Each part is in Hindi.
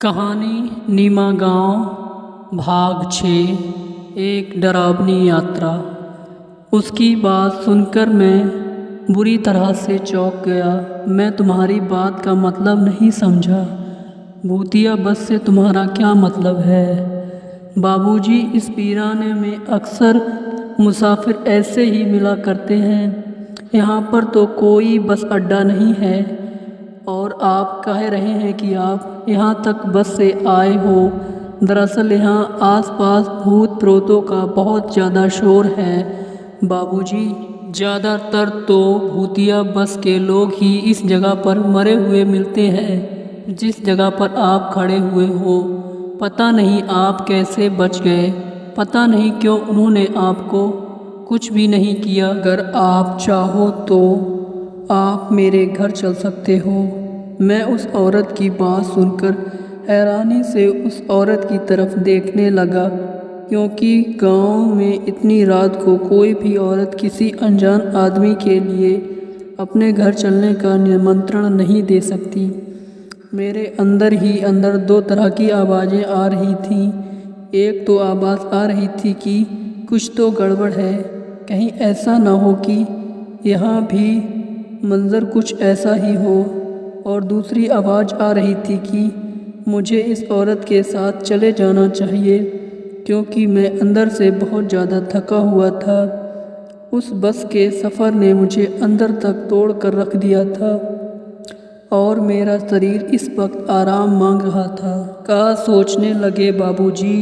कहानी नीमा गांव भाग 6। एक डरावनी यात्रा। उसकी बात सुनकर मैं बुरी तरह से चौंक गया। मैं तुम्हारी बात का मतलब नहीं समझा। भूतिया बस से तुम्हारा क्या मतलब है? बाबूजी, इस वीराने में अक्सर मुसाफिर ऐसे ही मिला करते हैं। यहाँ पर तो कोई बस अड्डा नहीं है और आप कह रहे हैं कि आप यहाँ तक बस से आए हो। दरअसल यहाँ आसपास भूत प्रेतों का बहुत ज़्यादा शोर है बाबूजी। ज़्यादातर तो भूतिया बस के लोग ही इस जगह पर मरे हुए मिलते हैं जिस जगह पर आप खड़े हुए हो। पता नहीं आप कैसे बच गए। पता नहीं क्यों उन्होंने आपको कुछ भी नहीं किया। अगर आप चाहो तो आप मेरे घर चल सकते हो। मैं उस औरत की बात सुनकर हैरानी से उस औरत की तरफ देखने लगा, क्योंकि गांव में इतनी रात को कोई भी औरत किसी अनजान आदमी के लिए अपने घर चलने का निमंत्रण नहीं दे सकती। मेरे अंदर ही अंदर दो तरह की आवाज़ें आ रही थीं। एक तो आवाज़ आ रही थी कि कुछ तो गड़बड़ है, कहीं ऐसा ना हो कि यहाँ भी मंजर कुछ ऐसा ही हो। और दूसरी आवाज़ आ रही थी कि मुझे इस औरत के साथ चले जाना चाहिए, क्योंकि मैं अंदर से बहुत ज़्यादा थका हुआ था। उस बस के सफ़र ने मुझे अंदर तक तोड़ कर रख दिया था और मेरा शरीर इस वक्त आराम मांग रहा था। का सोचने लगे बाबूजी,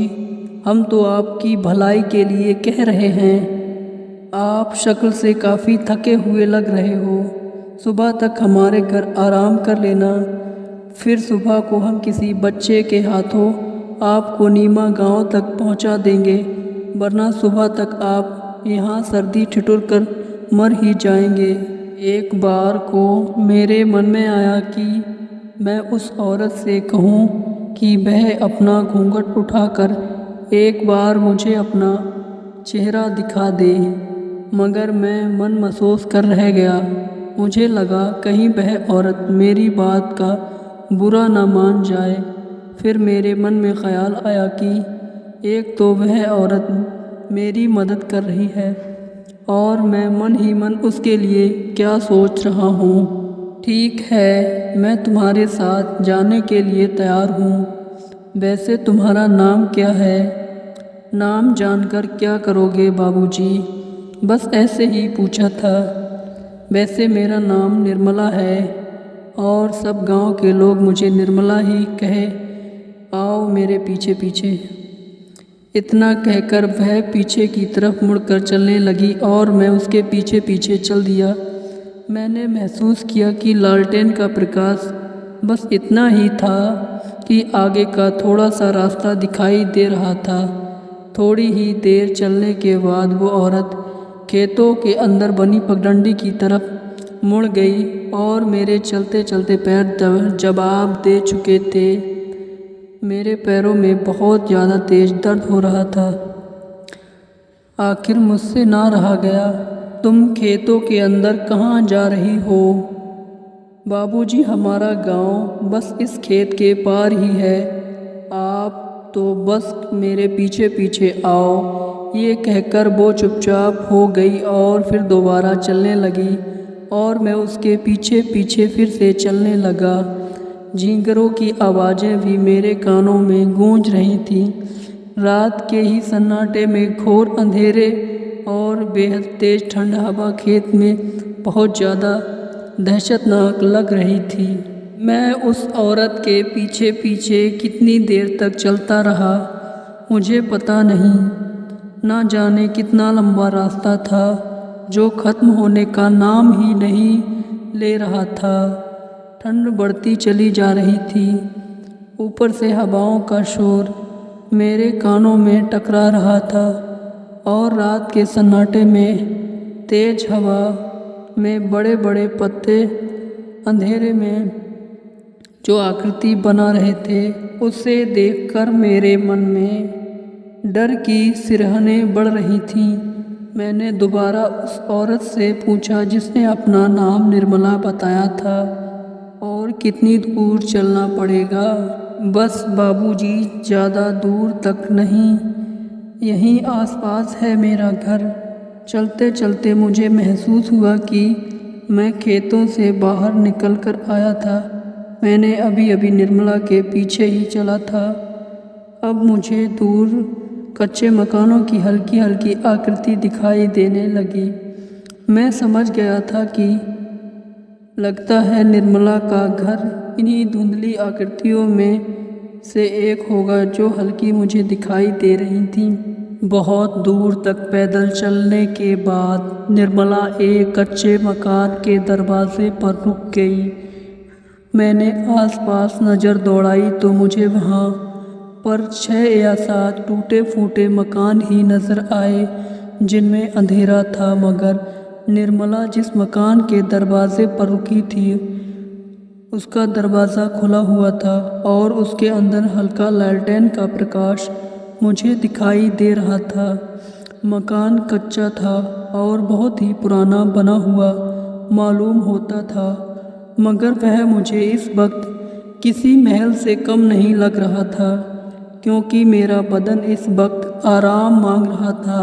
हम तो आपकी भलाई के लिए कह रहे हैं। आप शक्ल से काफ़ी थके हुए लग रहे हो। सुबह तक हमारे घर आराम कर लेना, फिर सुबह को हम किसी बच्चे के हाथों आपको नीमा गांव तक पहुंचा देंगे, वरना सुबह तक आप यहाँ सर्दी ठिठुर कर मर ही जाएंगे। एक बार को मेरे मन में आया कि मैं उस औरत से कहूँ कि वह अपना घूंघट उठाकर एक बार मुझे अपना चेहरा दिखा दे, मगर मैं मन महसूस कर रह गया। मुझे लगा कहीं वह औरत मेरी बात का बुरा ना मान जाए। फिर मेरे मन में ख्याल आया कि एक तो वह औरत मेरी मदद कर रही है और मैं मन ही मन उसके लिए क्या सोच रहा हूँ। ठीक है, मैं तुम्हारे साथ जाने के लिए तैयार हूँ। वैसे तुम्हारा नाम क्या है? नाम जानकर क्या करोगे बाबूजी? बस ऐसे ही पूछा था। वैसे मेरा नाम निर्मला है और सब गांव के लोग मुझे निर्मला ही कहे। आओ मेरे पीछे पीछे। इतना कहकर वह पीछे की तरफ मुड़कर चलने लगी और मैं उसके पीछे पीछे चल दिया। मैंने महसूस किया कि लालटेन का प्रकाश बस इतना ही था कि आगे का थोड़ा सा रास्ता दिखाई दे रहा था। थोड़ी ही देर चलने के बाद वो औरत खेतों के अंदर बनी पगडंडी की तरफ मुड़ गई और मेरे चलते चलते पैर जवाब दे चुके थे। मेरे पैरों में बहुत ज़्यादा तेज दर्द हो रहा था। आखिर मुझसे ना रहा गया। तुम खेतों के अंदर कहाँ जा रही हो? बाबूजी, हमारा गांव बस इस खेत के पार ही है। आप तो बस मेरे पीछे पीछे आओ। ये कहकर वो चुपचाप हो गई और फिर दोबारा चलने लगी और मैं उसके पीछे पीछे फिर से चलने लगा। झींगरों की आवाज़ें भी मेरे कानों में गूंज रही थीं। रात के ही सन्नाटे में घोर अंधेरे और बेहद तेज ठंड हवा खेत में बहुत ज़्यादा दहशतनाक लग रही थी। मैं उस औरत के पीछे पीछे कितनी देर तक चलता रहा मुझे पता नहीं। ना जाने कितना लंबा रास्ता था जो ख़त्म होने का नाम ही नहीं ले रहा था। ठंड बढ़ती चली जा रही थी। ऊपर से हवाओं का शोर मेरे कानों में टकरा रहा था और रात के सन्नाटे में तेज हवा में बड़े बड़े पत्ते अंधेरे में जो आकृति बना रहे थे, उसे देखकर मेरे मन में डर की सिरहनें बढ़ रही थीं। मैंने दोबारा उस औरत से पूछा जिसने अपना नाम निर्मला बताया था, और कितनी दूर चलना पड़ेगा? बस बाबूजी, ज़्यादा दूर तक नहीं, यहीं आसपास है मेरा घर। चलते चलते मुझे महसूस हुआ कि मैं खेतों से बाहर निकल कर आया था। मैंने अभी अभी निर्मला के पीछे ही चला था। अब मुझे दूर कच्चे मकानों की हल्की हल्की आकृति दिखाई देने लगी। मैं समझ गया था कि लगता है निर्मला का घर इन्हीं धुंधली आकृतियों में से एक होगा जो हल्की मुझे दिखाई दे रही थी। बहुत दूर तक पैदल चलने के बाद निर्मला एक कच्चे मकान के दरवाजे पर रुक गई। मैंने आसपास नज़र दौड़ाई तो मुझे वहाँ पर 6 या 7 टूटे फूटे मकान ही नज़र आए जिनमें अंधेरा था, मगर निर्मला जिस मकान के दरवाजे पर रुकी थी उसका दरवाज़ा खुला हुआ था और उसके अंदर हल्का लालटेन का प्रकाश मुझे दिखाई दे रहा था। मकान कच्चा था और बहुत ही पुराना बना हुआ मालूम होता था, मगर वह मुझे इस वक्त किसी महल से कम नहीं लग रहा था, क्योंकि मेरा बदन इस वक्त आराम मांग रहा था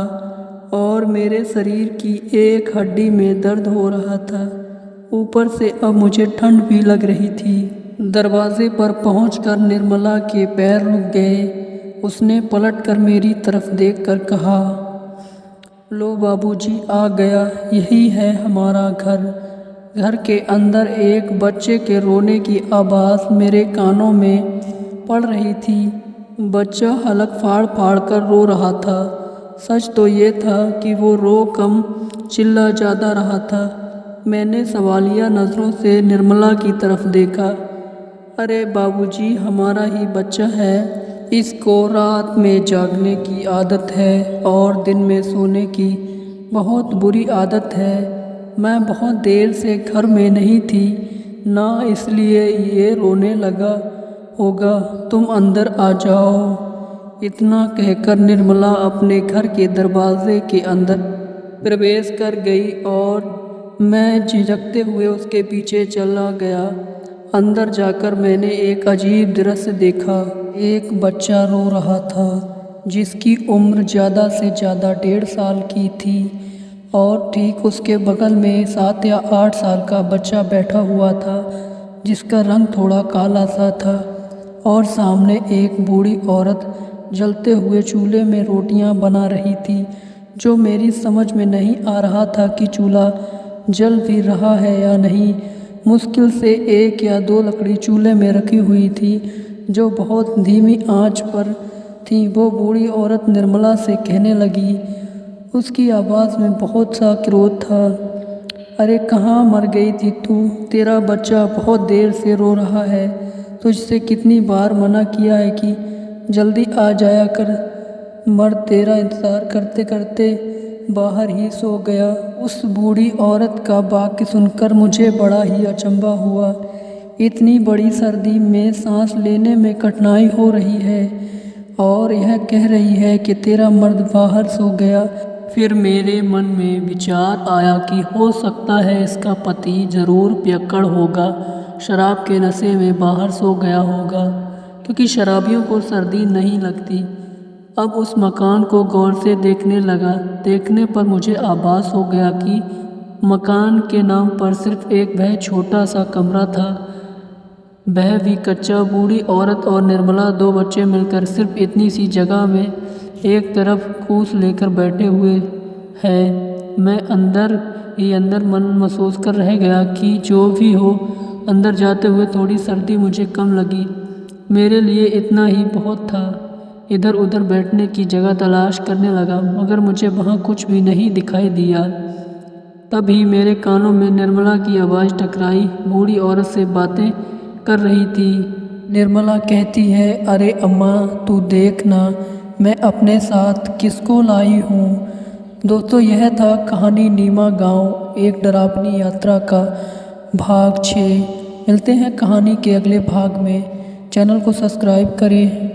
और मेरे शरीर की एक हड्डी में दर्द हो रहा था। ऊपर से अब मुझे ठंड भी लग रही थी। दरवाजे पर पहुंचकर निर्मला के पैर रुक गए। उसने पलटकर मेरी तरफ देखकर कहा, लो बाबूजी, आ गया, यही है हमारा घर। घर के अंदर एक बच्चे के रोने की आवाज़ मेरे कानों में पड़ रही थी। बच्चा हलक फाड़ फाड़ कर रो रहा था। सच तो ये था कि वो रो कम चिल्ला ज़्यादा रहा था। मैंने सवालिया नज़रों से निर्मला की तरफ देखा। अरे बाबूजी, हमारा ही बच्चा है। इसको रात में जागने की आदत है और दिन में सोने की बहुत बुरी आदत है। मैं बहुत देर से घर में नहीं थी, ना इसलिए ये रोने लगा होगा। तुम अंदर आ जाओ। इतना कहकर निर्मला अपने घर के दरवाजे के अंदर प्रवेश कर गई और मैं झिझकते हुए उसके पीछे चला गया। अंदर जाकर मैंने एक अजीब दृश्य देखा। एक बच्चा रो रहा था जिसकी उम्र ज़्यादा से ज़्यादा 1.5 साल की थी और ठीक उसके बगल में 7 या 8 साल का बच्चा बैठा हुआ था जिसका रंग थोड़ा काला सा था। और सामने एक बूढ़ी औरत जलते हुए चूल्हे में रोटियां बना रही थी, जो मेरी समझ में नहीं आ रहा था कि चूल्हा जल भी रहा है या नहीं। मुश्किल से 1 या 2 लकड़ी चूल्हे में रखी हुई थी जो बहुत धीमी आंच पर थी। वो बूढ़ी औरत निर्मला से कहने लगी, उसकी आवाज़ में बहुत सा क्रोध था, अरे कहाँ मर गई थी तू? तेरा बच्चा बहुत देर से रो रहा है। तुझसे कितनी बार मना किया है कि जल्दी आ जाया कर। मर्द तेरा इंतज़ार करते करते बाहर ही सो गया। उस बूढ़ी औरत का वाक्य सुनकर मुझे बड़ा ही अचंभा हुआ। इतनी बड़ी सर्दी में सांस लेने में कठिनाई हो रही है और यह कह रही है कि तेरा मर्द बाहर सो गया। फिर मेरे मन में विचार आया कि हो सकता है इसका पति ज़रूर पियक्कड़ होगा, शराब के नशे में बाहर सो गया होगा, क्योंकि शराबियों को सर्दी नहीं लगती। अब उस मकान को गौर से देखने लगा। देखने पर मुझे आभास हो गया कि मकान के नाम पर सिर्फ एक वह छोटा सा कमरा था, वह भी कच्चा। बूढ़ी औरत और निर्मला 2 बच्चे मिलकर सिर्फ इतनी सी जगह में एक तरफ कूस लेकर बैठे हुए हैं। मैं अंदर ही अंदर मन महसूस कर रह गया कि जो भी हो, अंदर जाते हुए थोड़ी सर्दी मुझे कम लगी। मेरे लिए इतना ही बहुत था। इधर उधर बैठने की जगह तलाश करने लगा, मगर मुझे वहाँ कुछ भी नहीं दिखाई दिया। तभी मेरे कानों में निर्मला की आवाज़ टकराई। बूढ़ी औरत से बातें कर रही थी। निर्मला कहती है, अरे अम्मा, तू देखना मैं अपने साथ किसको लाई हूँ। दोस्तों, यह था कहानी नीमा गांव एक डरावनी यात्रा का भाग 6। मिलते हैं कहानी के अगले भाग में। चैनल को सब्सक्राइब करें।